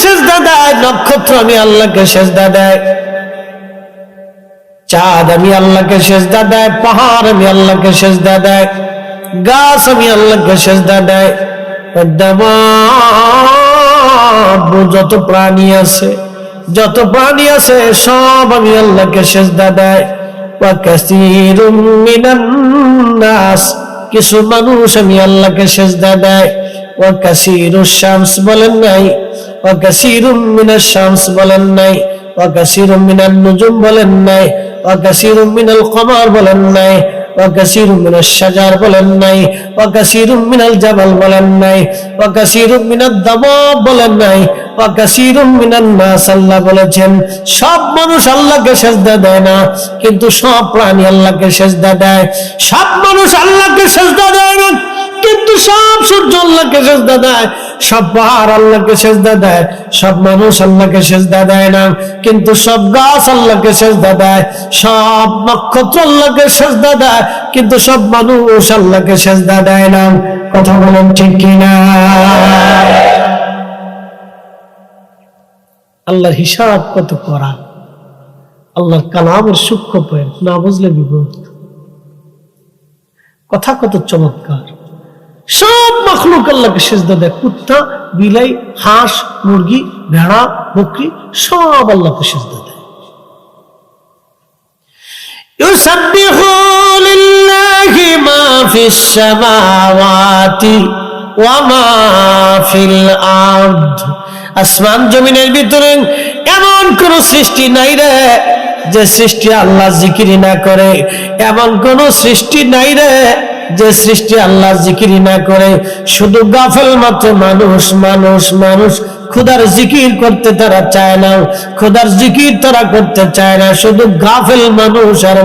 সেজদা দেয়, নক্ষত্র আমি আল্লাহকে সেজদা দেয়, চাঁদ আমি আল্লাহকে সেজদা দেয়, পাহাড় আমি আল্লাহকে সেজদা দেয়, গাছ আমি আল্লাহকে সেজদা দেয়, যত প্রাণী আছে সব আমি আল্লাহকে সেজদা দেয়। ওয়া কাসীরুম মিনান নাস, কিছু মানুষ আমি আল্লাহকে সেজদা দেয়। ওয়া কাসীরুশ শামস বলেন নাই, ওয়া কাসীরুম মিনাশ শামস বলেন নাই, ওয়া কাসীরুম মিনান নুজুম বলেন নাই, ওয়া কাসীরুম মিনাল কমার বলেন নাই, ওয়া কাসীরুম মিনাশ শাজার বলেন নাই, ওয়া কাসীরুম মিনাল জাবাল বলেন নাই, ওয়া কাসীরুম মিনাদ দাওয়াব বলেন নাই, ওয়া কাসীরুম মিনান নাস আল্লাহ বলেছেন। সব মানুষ আল্লাহকে সিজদা দেয় না, কিন্তু সব প্রাণী আল্লাহকে সিজদা দেয়। সব মানুষ আল্লাহকে সিজদা দেয় না, কিন্তু সব সূর্য আল্লাহকে সিজদা দেয়। সব পাহাড় আল্লাহকে সিজদা দেয়। সব মানুষ আল্লাহকে সিজদা দেয় না, কিন্তু সব গাছ আল্লাহকে সিজদা দেয়। সব নক্ষত্র আল্লাহকে সিজদা দেয়, কিন্তু সব মানুষ আল্লাহকে সিজদা দেয় না। কথা বলেন ঠিক কিনা? আল্লাহর হিসাব কত করা, আল্লাহর কালামের সূক্ষ্ম পয়েন্ট না বুঝলে বিপদ। কথা কত চমৎকার। সব মাখলুক আল্লাহকে সিজদা দেয়। কুত্তা, বিলাই, হাঁস, মুরগি, ভেড়া, বকরি সব আল্লাহকে সিজদা দেয়। ইউসাব্বিহু লিল্লাহি মা ফিস সামাওয়াতি ওয়া মা ফিল আরদ। আসমান জমিনের ভিতরে এমন কোন সৃষ্টি নাই রে যে সৃষ্টি আল্লাহ জিকিরি না করে। এমন কোন সৃষ্টি নাই রে যে সৃষ্টি আল্লাহ জিকিরি না করে। শুধু গাফেল মাত্র মানুষ মানুষ মানুষ। খোদার জিকির করতে তারা চায় না, খোদার জিকির তারা করতে চায় না। শুধু গাফেল মানুষ আর